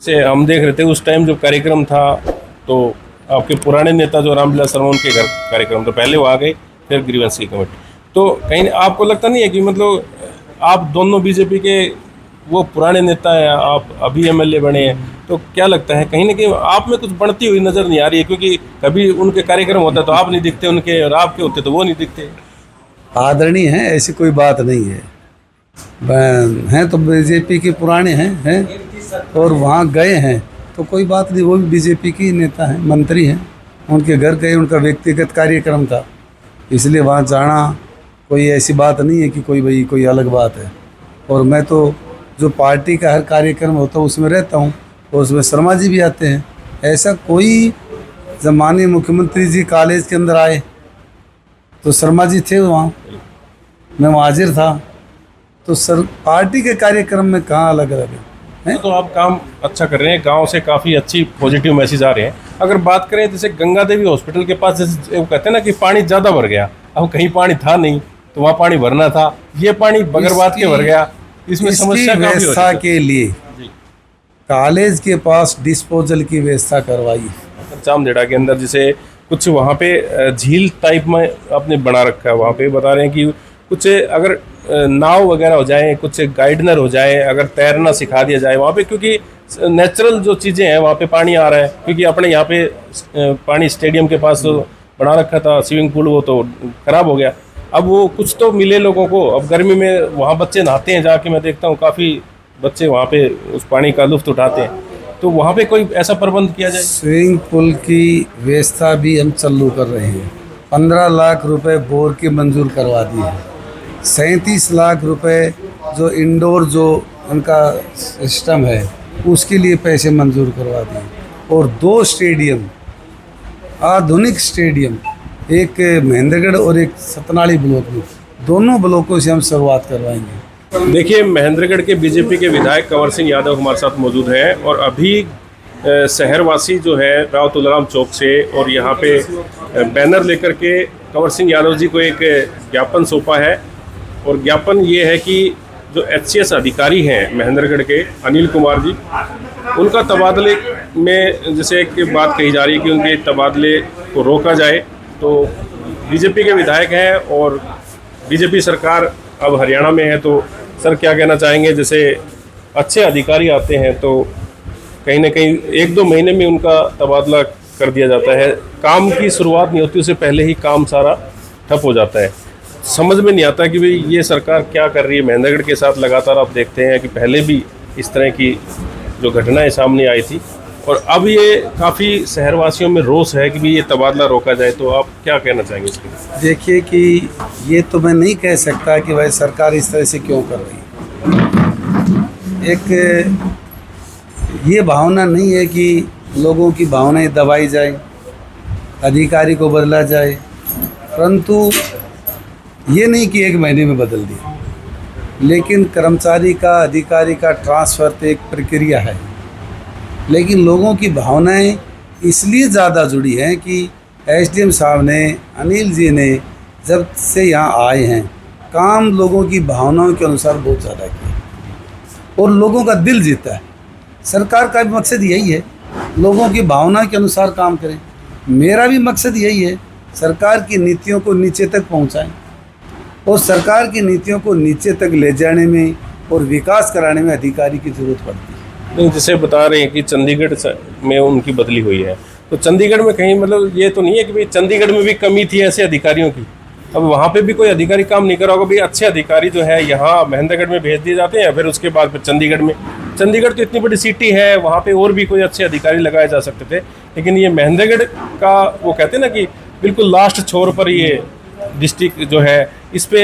से हम देख रहे थे उस टाइम जो कार्यक्रम था, तो आपके पुराने नेता जो रामविलास शर्मा, उनके घर कार्यक्रम, तो पहले वो आ गए, फिर ग्रीवेंस की कमेटी। तो कहीं आपको लगता नहीं है कि मतलब आप दोनों बीजेपी के वो पुराने नेता हैं, आप अभी एमएलए बने हैं, तो क्या लगता है कहीं ना कहीं आप में कुछ बढ़ती हुई नज़र नहीं आ रही है? क्योंकि कभी उनके कार्यक्रम होता तो आप नहीं दिखते उनके, और आपके होते तो वो नहीं दिखते। आदरणीय हैं, ऐसी कोई बात नहीं है। हैं तो बीजेपी के पुराने हैं और वहाँ गए हैं तो कोई बात नहीं, वो भी बीजेपी के नेता हैं, मंत्री हैं। उनके घर गए, उनका व्यक्तिगत कार्यक्रम था, इसलिए वहाँ जाना कोई ऐसी बात नहीं है कि कोई अलग बात है। और मैं तो जो पार्टी का हर कार्यक्रम होता है उसमें रहता हूँ, और उसमें शर्मा जी भी आते हैं। ऐसा कोई, जब माननीय मुख्यमंत्री जी कॉलेज के अंदर आए तो शर्मा जी थे वहाँ, मैं वहाँ हाजिर था। तो सर पार्टी के कार्यक्रम में कहाँ अलग अलग है? तो आप काम अच्छा कर रहे हैं, गांव से काफ़ी अच्छी पॉजिटिव मैसेज आ रहे हैं। अगर बात करें जैसे गंगा देवी हॉस्पिटल के पास, जैसे वो कहते हैं ना कि पानी ज़्यादा भर गया, अब कहीं पानी था नहीं तो वहाँ पानी भरना था, ये पानी बगरबाद के भर गया, इसमें समस्या काफ़ी व्यवस्था के लिए कॉलेज के पास डिस्पोजल की व्यवस्था करवाई। चामदेड़ा के अंदर जैसे कुछ वहाँ पे झील टाइप में आपने बना रखा है, वहाँ पे बता रहे हैं कि कुछ अगर नाव वगैरह हो जाए, कुछ गाइडनर हो जाए, अगर तैरना सिखा दिया जाए वहाँ पे, क्योंकि नेचुरल जो चीज़ें हैं वहाँ पे पानी आ रहा है। क्योंकि अपने यहाँ पे पानी स्टेडियम के पास तो बना रखा था स्विमिंग पूल, वो तो ख़राब हो गया। अब वो कुछ तो मिले लोगों को। अब गर्मी में वहाँ बच्चे नहाते हैं जाके, मैं देखता हूँ काफ़ी बच्चे वहाँ पे उस पानी का लुत्फ़ उठाते हैं, तो वहाँ पे कोई ऐसा प्रबंध किया जाए। स्विमिंग पूल की व्यवस्था भी हम चालू कर रहे हैं। 15 लाख रुपए बोर के मंजूर करवा दिए हैं। 37 लाख रुपए जो इंडोर जो उनका सिस्टम है उसके लिए पैसे मंजूर करवा दिए, और 2 स्टेडियम, आधुनिक स्टेडियम, एक महेंद्रगढ़ और एक सतनाली ब्लॉक में, दोनों ब्लॉकों से हम शुरुआत करवाएंगे। देखिए, महेंद्रगढ़ के बीजेपी के विधायक कंवर सिंह यादव हमारे साथ मौजूद हैं, और अभी शहरवासी जो है राव तुलाराम चौक से, और यहाँ पे बैनर लेकर के कंवर सिंह यादव जी को एक ज्ञापन सौंपा है। और ज्ञापन ये है कि जो एचसीएस अधिकारी हैं महेंद्रगढ़ के, अनिल कुमार जी, उनका तबादले में जैसे एक बात कही जा रही है कि उनके तबादले को रोका जाए। तो बीजेपी के विधायक हैं और बीजेपी सरकार अब हरियाणा में है, तो सर क्या कहना चाहेंगे? जैसे अच्छे अधिकारी आते हैं तो कहीं ना कहीं 1-2 महीने में उनका तबादला कर दिया जाता है, काम की शुरुआत नहीं होती उससे पहले ही काम सारा ठप हो जाता है। समझ में नहीं आता कि भाई ये सरकार क्या कर रही है। महेंद्रगढ़ के साथ लगातार आप देखते हैं कि पहले भी इस तरह की जो घटनाएं सामने आई थी, और अब ये काफ़ी शहरवासियों में रोष है कि भाई ये तबादला रोका जाए, तो आप क्या कहना चाहेंगे इसके लिए? देखिए कि ये तो मैं नहीं कह सकता कि भाई सरकार इस तरह से क्यों कर रही है। एक ये भावना नहीं है कि लोगों की भावनाएं दबाई जाए, अधिकारी को बदला जाए, परंतु ये नहीं कि 1 महीने में बदल दिया। लेकिन कर्मचारी का, अधिकारी का ट्रांसफ़र तो एक प्रक्रिया है, लेकिन लोगों की भावनाएं इसलिए ज़्यादा जुड़ी हैं कि एसडीएम साहब ने, अनिल जी ने जब से यहाँ आए हैं, काम लोगों की भावनाओं के अनुसार बहुत ज़्यादा किया और लोगों का दिल जीता है। सरकार का भी मकसद यही है, लोगों की भावना के अनुसार काम करें। मेरा भी मकसद यही है, सरकार की नीतियों को नीचे तक पहुँचाएँ, और सरकार की नीतियों को नीचे तक ले जाने में और विकास कराने में अधिकारी की ज़रूरत पड़ती है। नहीं, जैसे बता रहे हैं कि चंडीगढ़ में उनकी बदली हुई है, तो चंडीगढ़ में कहीं मतलब ये तो नहीं है कि भाई चंडीगढ़ में भी कमी थी ऐसे अधिकारियों की? अब वहाँ पे भी कोई अधिकारी काम नहीं कर रहा होगा। भाई अच्छे अधिकारी जो है यहाँ महेंद्रगढ़ में भेज दिए जाते हैं, फिर उसके बाद फिर चंडीगढ़ में। चंडीगढ़ तो इतनी बड़ी सिटी है, वहाँ पे और भी कोई अच्छे अधिकारी लगाए जा सकते थे, लेकिन ये महेंद्रगढ़ का वो कहते हैं ना कि बिल्कुल लास्ट छोर पर ये डिस्ट्रिक्ट जो है, इस पे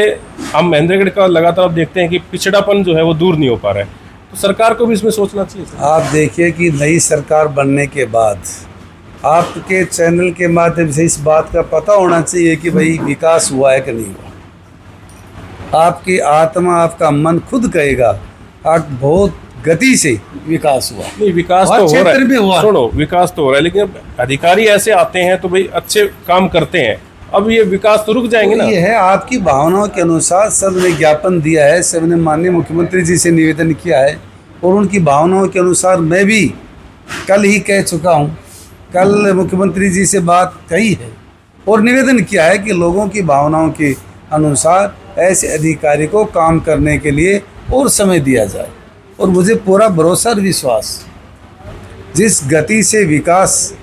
हम महेंद्रगढ़ का लगातार देखते हैं कि पिछड़ापन जो है वो दूर नहीं हो पा रहा है, तो सरकार को भी इसमें सोचना चाहिए। आप देखिए कि नई सरकार बनने के बाद आपके चैनल के माध्यम से इस बात का पता होना चाहिए कि भाई विकास हुआ है कि नहीं हुआ। आपकी आत्मा, आपका मन खुद कहेगा आप बहुत गति से विकास हुआ। नहीं, विकास तो हो रहा है, सुनो, विकास तो हो रहा है, लेकिन अधिकारी ऐसे आते हैं तो भाई अच्छे काम करते हैं, अब ये विकास तो रुक जाएंगे ना। ये है आपकी भावनाओं के अनुसार सबने ज्ञापन दिया है, सबने माननीय मुख्यमंत्री जी से निवेदन किया है, और उनकी भावनाओं के अनुसार मैं भी कल ही कह चुका हूँ, कल मुख्यमंत्री जी से बात कही है और निवेदन किया है कि लोगों की भावनाओं के अनुसार ऐसे अधिकारी को काम करने के लिए और समय दिया जाए। और मुझे पूरा भरोसा और विश्वास, जिस गति से विकास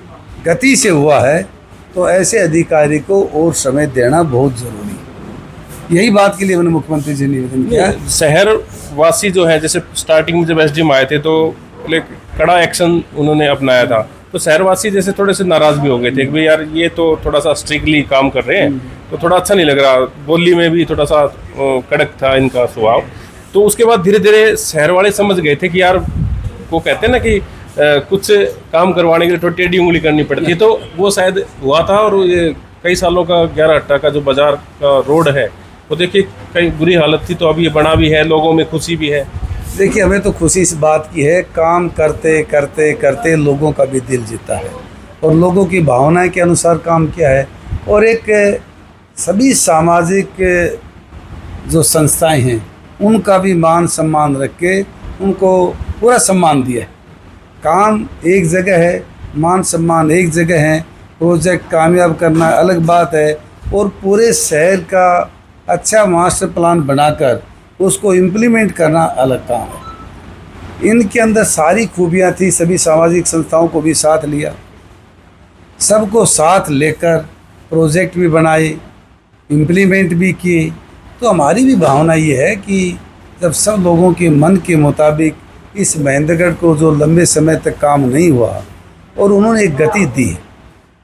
गति से हुआ है, तो ऐसे अधिकारी को और समय देना बहुत ज़रूरी है। यही बात के लिए मैंने मुख्यमंत्री जी निवेदन किया है। शहर वासी जो है, जैसे स्टार्टिंग में जब एसडीएम आए थे तो पहले कड़ा एक्शन उन्होंने अपनाया था, तो शहरवासी जैसे थोड़े से नाराज़ भी हो गए थे कि भाई यार ये तो थोड़ा सा स्ट्रिक्टली काम कर रहे हैं, तो थोड़ा अच्छा नहीं लग रहा, बोली में भी थोड़ा सा कड़क था इनका स्वभाव। तो उसके बाद धीरे धीरे शहर वाले समझ गए थे कि यार, वो कहते हैं ना कि कुछ काम करवाने के लिए तो टेढ़ी उंगली करनी पड़ती है, तो वो शायद हुआ था। और ये कई सालों का 11 का जो बाजार का रोड है, वो देखिए कई बुरी हालत थी, तो अब ये बना भी है, लोगों में खुशी भी है। देखिए, हमें तो खुशी इस बात की है, काम करते करते करते लोगों का भी दिल जीता है और लोगों की भावनाएं के अनुसार काम किया है। और एक सभी सामाजिक जो संस्थाएं हैं, उनका भी मान सम्मान रख के उनको पूरा सम्मान दिया है। काम एक जगह है, मान सम्मान एक जगह है, प्रोजेक्ट कामयाब करना अलग बात है, और पूरे शहर का अच्छा मास्टर प्लान बनाकर उसको इम्प्लीमेंट करना अलग काम है। इनके अंदर सारी खूबियाँ थी, सभी सामाजिक संस्थाओं को भी साथ लिया, सबको साथ लेकर प्रोजेक्ट भी बनाए, इम्प्लीमेंट भी किए। तो हमारी भी भावना ये है कि जब सब लोगों के मन के मुताबिक इस महेंद्रगढ़ को जो लंबे समय तक काम नहीं हुआ और उन्होंने एक गति दी,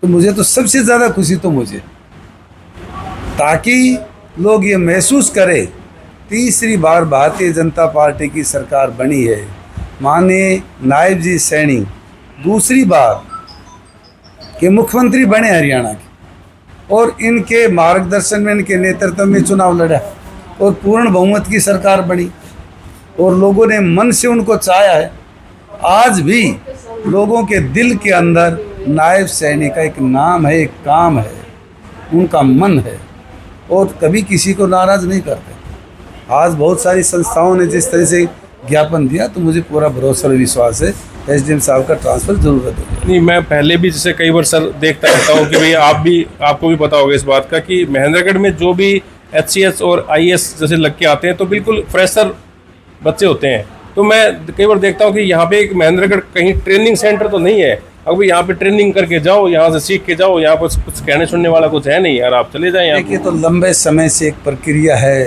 तो मुझे तो सबसे ज़्यादा खुशी तो मुझे, ताकि लोग ये महसूस करें तीसरी बार भारतीय जनता पार्टी की सरकार बनी है, माननीय नायब जी सैनी दूसरी बार के मुख्यमंत्री बने हरियाणा के, और इनके मार्गदर्शन में, इनके नेतृत्व में चुनाव लड़ा और पूर्ण बहुमत की सरकार बनी और लोगों ने मन से उनको चाहा है। आज भी लोगों के दिल के अंदर नायब सैनी का एक नाम है, एक काम है, उनका मन है और कभी किसी को नाराज़ नहीं करते। आज बहुत सारी संस्थाओं ने जिस तरह से ज्ञापन दिया, तो मुझे पूरा भरोसा और विश्वास है एसडीएम साहब का ट्रांसफ़र जरूर है। नहीं, मैं पहले भी जैसे कई बार सर देखता रहता हूँ कि भाई आपको भी पता होगा इस बात का कि महेंद्रगढ़ में जो भी HCS और IAS जैसे लग के आते हैं, तो बिल्कुल फ्रेशर बच्चे होते हैं। तो मैं कई बार देखता हूँ कि यहाँ पे एक महेंद्रगढ़ कहीं ट्रेनिंग सेंटर तो नहीं है, अब यहाँ पे ट्रेनिंग करके जाओ, यहाँ से सीख के जाओ, यहाँ पर कुछ कहने सुनने वाला कुछ है नहीं यार, आप चले जाएँ। देखिए, तो लंबे समय से एक प्रक्रिया है,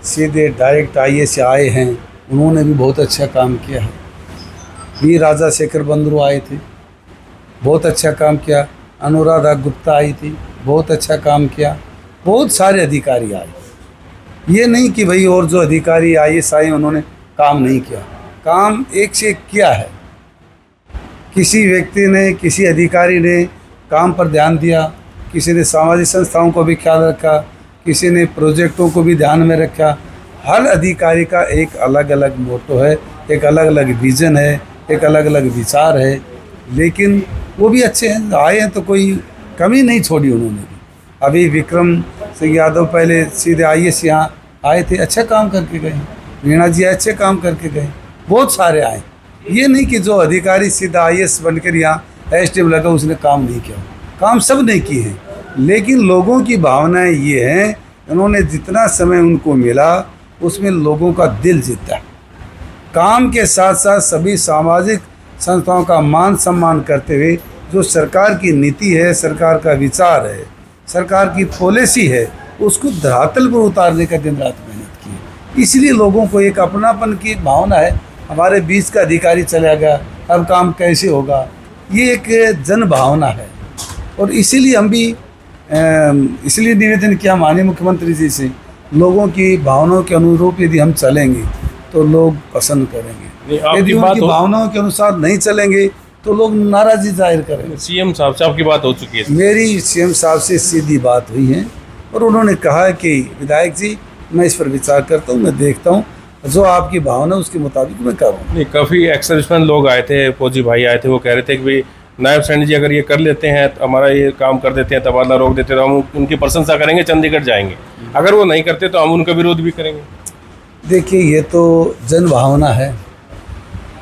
सीधे डायरेक्ट IAS से आए हैं, उन्होंने भी बहुत अच्छा काम किया है। वी राजा शेखर बंदरू आए थे, बहुत अच्छा काम किया। अनुराधा गुप्ता आई थी, बहुत अच्छा काम किया। बहुत सारे अधिकारी आए, ये नहीं कि भाई और जो अधिकारी IAS आए उन्होंने काम नहीं किया, काम एक से एक किया है। किसी व्यक्ति ने, किसी अधिकारी ने काम पर ध्यान दिया, किसी ने सामाजिक संस्थाओं को भी ख्याल रखा, किसी ने प्रोजेक्टों को भी ध्यान में रखा। हर अधिकारी का एक अलग अलग मोटो है, एक अलग अलग विज़न है, एक अलग अलग विचार है, लेकिन वो भी अच्छे हैं, आए हैं तो कोई कमी नहीं छोड़ी उन्होंने भी। अभी विक्रम सिंह यादव पहले सीधे IAS यहाँ आए थे, अच्छा काम करके गए। वीणा जी अच्छे काम करके गए, बहुत सारे आए। ये नहीं कि जो अधिकारी सीधा IAS बनकर यहाँ SDM लगा उसने काम नहीं किया, काम सब ने किए हैं, लेकिन लोगों की भावनाएं ये हैं, उन्होंने जितना समय उनको मिला उसमें लोगों का दिल जीता। काम के साथ साथ सभी सामाजिक संस्थाओं का मान सम्मान करते हुए जो सरकार की नीति है, सरकार का विचार है, सरकार की पॉलिसी है, उसको धरातल पर उतारने का दिन रात मेहनत की है। इसलिए लोगों को एक अपनापन की भावना है, हमारे बीच का अधिकारी चला गया, अब काम कैसे होगा, ये एक जन भावना है। और इसीलिए हम भी इसलिए निवेदन किया माननीय मुख्यमंत्री जी से, लोगों की भावनाओं के अनुरूप यदि हम चलेंगे तो लोग पसंद करेंगे, यदि उनकी भावनाओं के अनुसार नहीं चलेंगे तो लोग नाराज़गी जाहिर करेंगे। CM साहब से आपकी बात हो चुकी है? मेरी CM साहब से सीधी बात हुई है और उन्होंने कहा कि विधायक जी, मैं इस पर विचार करता हूँ, मैं देखता हूँ, जो आपकी भावना उसके मुताबिक मैं करूँ। नहीं, काफ़ी एक्सर्विसमैन लोग आए थे, फौजी भाई आए थे, वो कह रहे थे कि भाई नायब सैनी जी अगर ये कर लेते हैं, तो हमारा ये काम कर देते हैं, तबादला रोक देते हैं, तो हम उनकी प्रशंसा करेंगे, चंडीगढ़ जाएंगे। अगर वो नहीं करते तो हम उनका विरोध भी करेंगे। देखिए, ये तो जन भावना है,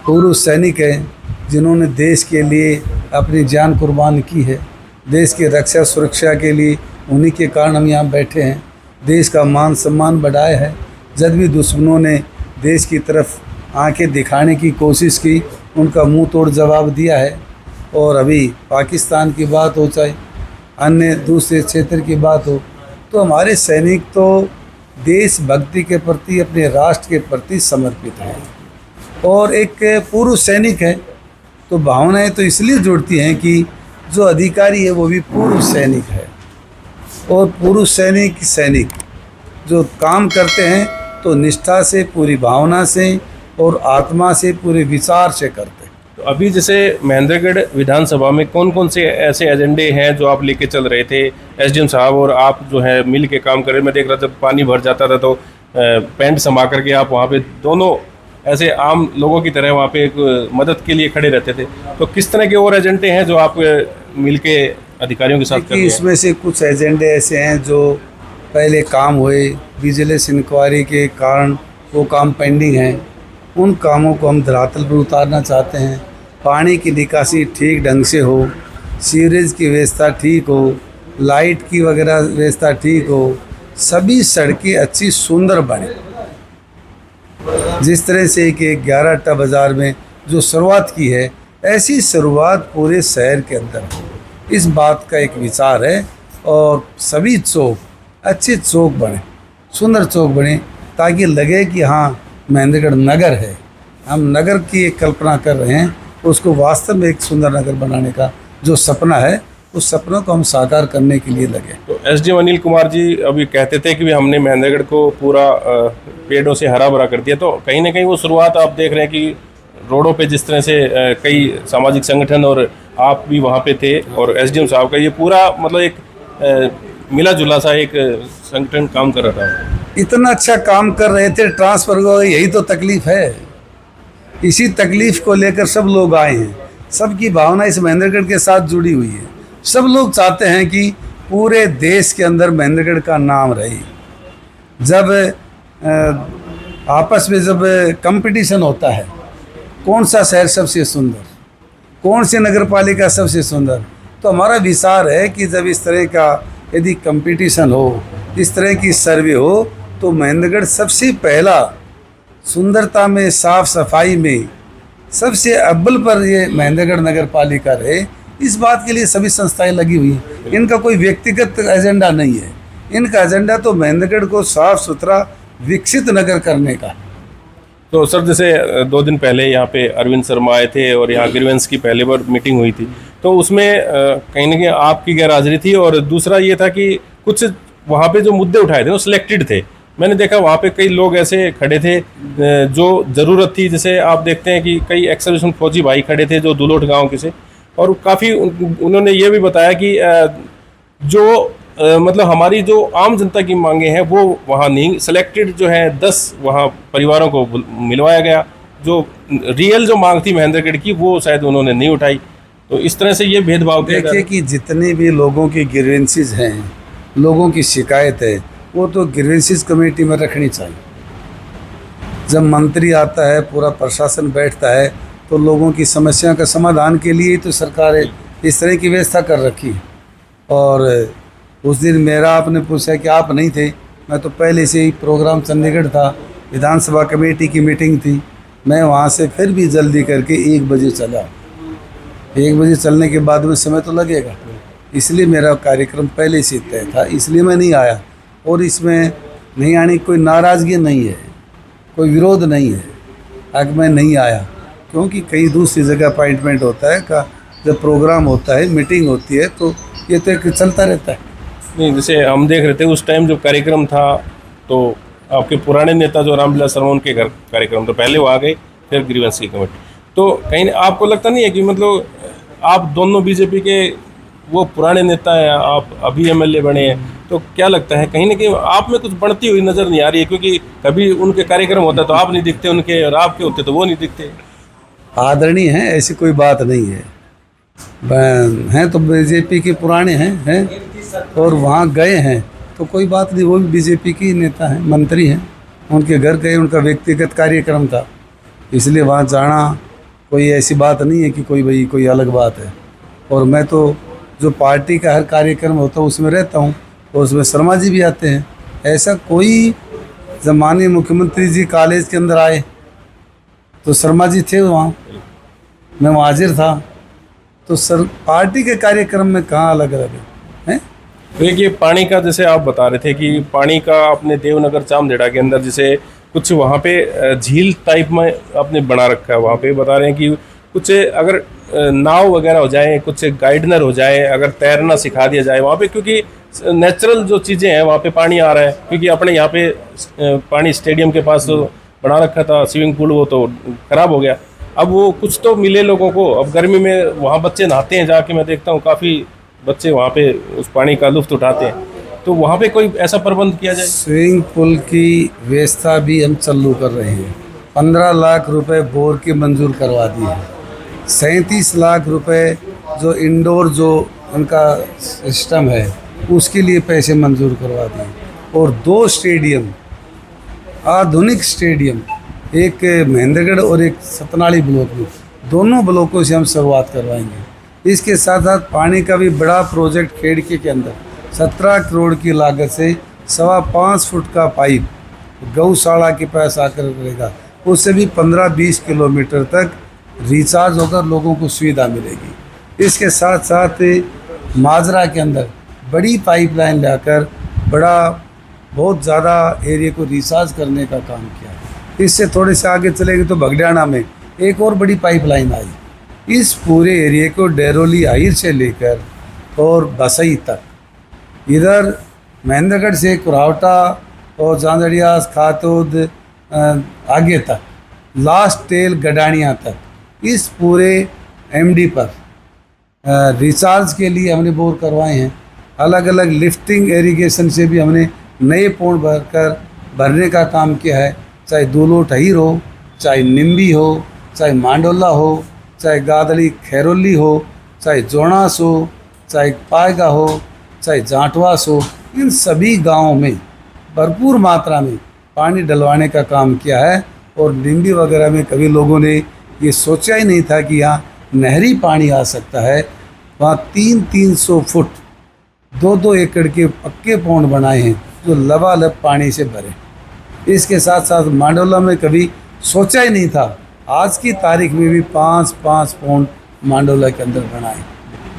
पूर्व सैनिक हैं, जिन्होंने देश के लिए अपनी जान कुर्बान की है। देश की रक्षा सुरक्षा के लिए उन्हीं के कारण हम यहाँ बैठे हैं। देश का मान सम्मान बढ़ाया है। जब भी दुश्मनों ने देश की तरफ आंखें दिखाने की कोशिश की, उनका मुंह तोड़ जवाब दिया है। और अभी पाकिस्तान की बात हो, चाहे अन्य दूसरे क्षेत्र की बात हो, तो हमारे सैनिक तो देशभक्ति के प्रति, अपने राष्ट्र के प्रति समर्पित हैं। और एक पूर्व सैनिक है तो भावनाएं तो इसलिए जुड़ती हैं कि जो अधिकारी है वो भी पूर्व सैनिक है। और पूर्व सैनिक जो काम करते हैं तो निष्ठा से, पूरी भावना से और आत्मा से, पूरे विचार से करते हैं। तो अभी जैसे महेंद्रगढ़ विधानसभा में कौन कौन से ऐसे एजेंडे हैं जो आप लेके चल रहे थे? एसडीएम साहब और आप जो है मिल के काम कर रहे। मैं देख रहा था पानी भर जाता था तो पैंट समा करके आप वहाँ पे दोनों ऐसे आम लोगों की तरह वहाँ पे एक मदद के लिए खड़े रहते थे। तो किस तरह के और एजेंडे हैं जो आप मिल के अधिकारियों के साथ कर रहे हैं? इसमें से कुछ एजेंडे ऐसे हैं जो पहले काम हुए, विजिलेंस इंक्वायरी के कारण वो काम पेंडिंग हैं। उन कामों को हम धरातल पर उतारना चाहते हैं। पानी की निकासी ठीक ढंग से हो, सीवरेज की व्यवस्था ठीक हो, लाइट की वगैरह व्यवस्था ठीक हो, सभी सड़कें अच्छी सुंदर बने। जिस तरह से कि 11 अट्टा बाज़ार में जो शुरुआत की है, ऐसी शुरुआत पूरे शहर के अंदर हो, इस बात का एक विचार है। और सभी चौक अच्छे चौक बने, सुंदर चौक बने, ताकि लगे कि हाँ महेंद्रगढ़ नगर है। हम नगर की एक कल्पना कर रहे हैं, उसको वास्तव में एक सुंदर नगर बनाने का जो सपना है, उस सपनों को हम साकार करने के लिए लगे। तो एसडीएम अनिल कुमार जी अभी कहते थे कि हमने महेंद्रगढ़ को पूरा पेड़ों से हरा भरा कर दिया। तो कहीं ना कहीं वो शुरुआत आप देख रहे हैं कि रोडों पे जिस तरह से कई सामाजिक संगठन और आप भी वहाँ पे थे और एसडीएम साहब का ये पूरा मतलब एक मिला जुला सा एक संगठन काम कर रहा था। इतना अच्छा काम कर रहे थे, ट्रांसफर को, यही तो तकलीफ है। इसी तकलीफ को लेकर सब लोग आए हैं। सबकी भावना इस महेंद्रगढ़ के साथ जुड़ी हुई है। सब लोग चाहते हैं कि पूरे देश के अंदर महेंद्रगढ़ का नाम रहे। जब आपस में जब कंपटीशन होता है, कौन सा शहर सबसे सुंदर, कौन सी नगर पालिका सबसे सुंदर, तो हमारा विचार है कि जब इस तरह का यदि कंपटीशन हो, इस तरह की सर्वे हो, तो महेंद्रगढ़ सबसे पहला सुंदरता में, साफ सफाई में सबसे अव्वल पर ये महेंद्रगढ़ नगर पालिका रहे। इस बात के लिए सभी संस्थाएं लगी हुई हैं। इनका कोई व्यक्तिगत एजेंडा नहीं है। इनका एजेंडा तो महेंद्रगढ़ को साफ सुथरा विकसित नगर करने का। तो सर जैसे 2 दिन पहले यहाँ पे अरविंद शर्मा आए थे और यहाँ ग्रीवेंस की पहली बार मीटिंग हुई थी, तो उसमें कहीं ना कहीं आपकी गैर हाजिरी थी। और दूसरा ये था कि कुछ वहाँ पे जो मुद्दे उठाए थे वो सिलेक्टेड थे। मैंने देखा वहाँ पे कई लोग ऐसे खड़े थे जो ज़रूरत थी। जैसे आप देखते हैं कि कई एक्स सर्विसमैन फौजी भाई खड़े थे जो दुलोट गाँव के से, और काफ़ी उन्होंने ये भी बताया कि जो मतलब हमारी जो आम जनता की मांगे हैं वो वहाँ नहीं, सिलेक्टेड जो है 10 वहाँ परिवारों को मिलवाया गया। जो रियल जो मांग थी महेंद्रगढ़ की वो शायद उन्होंने नहीं उठाई। तो इस तरह से ये भेदभाव किया। देखिए कि जितने भी लोगों की ग्रीवेंसेस हैं, लोगों की शिकायत है, वो तो ग्रीवेंसेस कमेटी में रखनी चाहिए। जब मंत्री आता है, पूरा प्रशासन बैठता है, तो लोगों की समस्या का समाधान के लिए तो सरकार इस तरह की व्यवस्था कर रखी है। और उस दिन मेरा आपने पूछा कि आप नहीं थे, मैं तो पहले से ही प्रोग्राम चंडीगढ़ था, विधानसभा कमेटी की मीटिंग थी। मैं वहाँ से फिर भी जल्दी करके 1 बजे चला। 1 बजे चलने के बाद में समय तो लगेगा, इसलिए मेरा कार्यक्रम पहले से तय था, इसलिए मैं नहीं आया। और इसमें नहीं आने की कोई नाराज़गी नहीं है, कोई विरोध नहीं है कि मैं नहीं आया, क्योंकि कई दूसरी जगह अपॉइंटमेंट होता है का, जब प्रोग्राम होता है, मीटिंग होती है, तो ये तो एक चलता रहता है। नहीं, जैसे हम देख रहे थे उस टाइम जो कार्यक्रम था, तो आपके पुराने नेता जो रामविलास शर्मा उनके घर कार्यक्रम, तो पहले वो आ गए, फिर ग्रीवेंस की कमेटी। तो कहीं आपको लगता नहीं है कि मतलब आप दोनों बीजेपी के वो पुराने नेता हैं, आप अभी एमएलए बने हैं, तो क्या लगता है कहीं ना कहीं आप में कुछ बढ़ती हुई नज़र नहीं आ रही है? क्योंकि कभी उनके कार्यक्रम होता तो आप नहीं दिखते उनके, और आपके होते तो वो नहीं दिखते। आदरणीय हैं, ऐसी कोई बात नहीं है। हैं तो बीजेपी के पुराने हैं और वहाँ गए हैं, तो कोई बात नहीं, वो भी बीजेपी के नेता हैं, मंत्री हैं। उनके घर गए, उनका व्यक्तिगत कार्यक्रम था, इसलिए वहाँ जाना कोई ऐसी बात नहीं है कि कोई अलग बात है। और मैं तो जो पार्टी का हर कार्यक्रम होता है उसमें रहता हूँ और उसमें शर्मा जी भी आते हैं। ऐसा कोई, जब माननीय मुख्यमंत्री जी कॉलेज के अंदर आए तो शर्मा जी थे वहाँ, मैं वहाँ हाजिर था। तो सर पार्टी के कार्यक्रम में कहाँ अलग अलग है? देखिए पानी का जैसे आप बता रहे थे कि पानी का अपने देवनगर चामदेड़ा के अंदर जैसे कुछ वहाँ पे झील टाइप में आपने बना रखा है, वहाँ पे बता रहे हैं कि कुछ अगर नाव वगैरह हो जाए, कुछ गाइडनर हो जाए, अगर तैरना सिखा दिया जाए वहाँ पे, क्योंकि नेचुरल जो चीज़ें हैं वहाँ पे पानी आ रहा है। क्योंकि अपने यहाँ पे पानी स्टेडियम के पास तो बना रखा था स्विमिंग पूल, वो तो खराब हो गया। अब वो कुछ तो मिले लोगों को। अब गर्मी में वहाँ बच्चे नहाते हैं, जाके मैं देखता हूँ काफ़ी बच्चे वहाँ पे उस पानी का लुत्फ़ उठाते हैं। तो वहाँ पे कोई ऐसा प्रबंध किया जाए। स्विमिंग पूल की व्यवस्था भी हम चालू कर रहे हैं। 15 लाख रुपए बोर की मंजूर करवा दी है। 37 लाख रुपए जो इंडोर जो उनका सिस्टम है उसके लिए पैसे मंजूर करवा दिए। और 2 स्टेडियम, आधुनिक स्टेडियम, एक महेंद्रगढ़ और एक सतनाली ब्लॉक में, दोनों ब्लॉकों से हम शुरुआत करवाएंगे। इसके साथ साथ पानी का भी बड़ा प्रोजेक्ट खेड़के के अंदर 17 करोड़ की लागत से 5.25 फुट का पाइप गौशाला के पास आकर रहेगा। उससे भी 15-20 किलोमीटर तक रिचार्ज होकर लोगों को सुविधा मिलेगी। इसके साथ साथ माजरा के अंदर बड़ी पाइपलाइन लाकर बहुत ज़्यादा एरिया को रिचार्ज करने का काम किया। इससे थोड़े से आगे चलेंगे तो बगडाना में एक और बड़ी पाइपलाइन आई। इस पूरे एरिया को डेरोली आहिर से लेकर और बसई तक, इधर महेंद्रगढ़ से कुरावटा और जांजड़िया खातूद आगे तक, लास्ट टेल गडानिया तक, इस पूरे एमडी पर रिचार्ज के लिए हमने बोर करवाए हैं। अलग अलग लिफ्टिंग इरिगेशन से भी हमने नए पोंड भरने का काम किया है। चाहे दूलोट अहिर हो, चाहे निम्बी हो, चाहे मांडोला हो, चाहे गादड़ी खैरोली हो, चाहे जोनास हो, चाहे पायगा हो, चाहे जाटवास हो, इन सभी गांवों में भरपूर मात्रा में पानी डलवाने का काम किया है। और निम्बी वगैरह में कभी लोगों ने ये सोचा ही नहीं था कि यहाँ नहरी पानी आ सकता है। वहाँ 300 फुट 2-2 एकड़ के पक्के पौंड बनाए हैं जो लबालब पानी से भरे। इसके साथ साथ मांडोला में कभी सोचा ही नहीं था, आज की तारीख में भी 5-5 पौंड मांडोला के अंदर बनाए।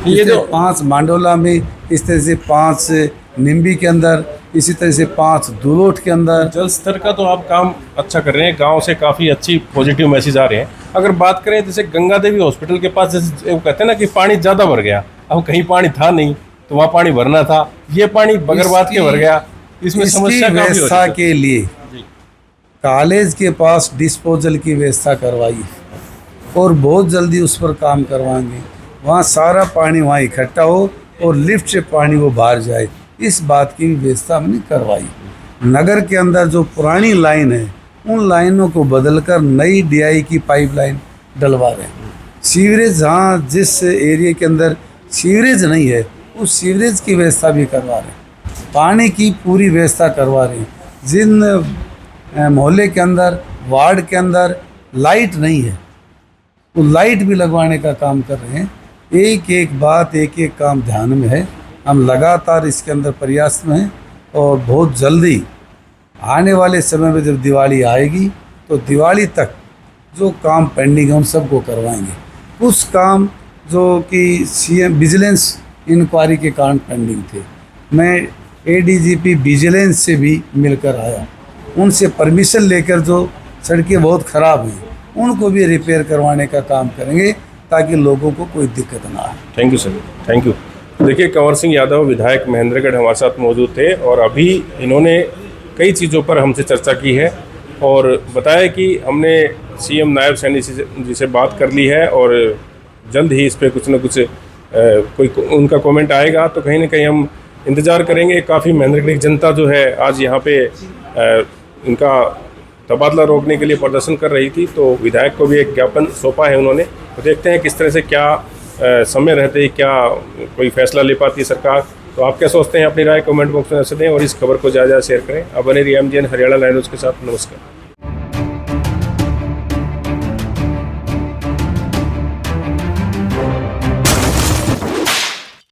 ये जो 5 मांडोला में, इस तरह से 5 निम्बी के अंदर, इसी तरह से 5 दुलोट के अंदर। जल स्तर का तो आप काम अच्छा कर रहे हैं, गांव से काफ़ी अच्छी पॉजिटिव मैसेज आ रहे हैं। अगर बात करें जैसे गंगा देवी हॉस्पिटल के पास, जैसे वो कहते हैं ना कि पानी ज़्यादा भर गया, अब कहीं पानी था नहीं तो वहाँ पानी भरना था, ये पानी बगरबात के भर गया, इसमें समस्या काफ़ी हो रही है। के लिए कॉलेज के पास डिस्पोजल की व्यवस्था करवाई और बहुत जल्दी उस पर काम करवाएंगे। वहाँ सारा पानी वहाँ इकट्ठा हो और लिफ्ट से पानी वो बाहर जाए, इस बात की व्यवस्था हमने करवाई। नगर के अंदर जो पुरानी लाइन है उन लाइनों को बदलकर नई डीआई की पाइपलाइन डलवा रहे हैं। सीवरेज, जहाँ जिस एरिया के अंदर सीवरेज नहीं है उस सीवरेज की व्यवस्था भी करवा रहे हैं। पानी की पूरी व्यवस्था करवा रहे हैं। जिन मोहल्ले के अंदर, वार्ड के अंदर लाइट नहीं है वो लाइट भी लगवाने का काम कर रहे हैं। एक एक बात, एक एक काम ध्यान में है। हम लगातार इसके अंदर प्रयास में हैं और बहुत जल्दी आने वाले समय में जब दिवाली आएगी तो दिवाली तक जो काम पेंडिंग है उन सबको करवाएंगे। कुछ काम जो कि सीएम विजिलेंस इंक्वायरी के कारण पेंडिंग थे, मैं एडीजीपी विजिलेंस से भी मिलकर आया, उनसे परमिशन लेकर जो सड़कें बहुत ख़राब हैं उनको भी रिपेयर करवाने का काम करेंगे ताकि लोगों को कोई दिक्कत ना आए। Thank you sir, thank you. देखिए कंवर सिंह यादव विधायक महेंद्रगढ़ हमारे साथ मौजूद थे और अभी इन्होंने कई चीज़ों पर हमसे चर्चा की है और बताया कि हमने सीएम नायब सैनी जी से बात कर ली है और जल्द ही इस पर कुछ न कुछ कोई उनका कमेंट आएगा तो कहीं ना कहीं हम इंतज़ार करेंगे। काफ़ी महेंद्रगढ़ की जनता जो है आज यहाँ पे इनका तबादला रोकने के लिए प्रदर्शन कर रही थी, तो विधायक को भी एक ज्ञापन सौंपा है उन्होंने। तो देखते हैं किस तरह से क्या समय रहते ही क्या कोई फैसला ले पाती है सरकार। तो आप क्या सोचते हैं, अपनी राय कमेंट बॉक्स में ऐसे दें और इस खबर को ज़्यादा शेयर करें। अब बने रहिए एमजीएन हरियाणा लाइव न्यूज़ के साथ। नमस्कार।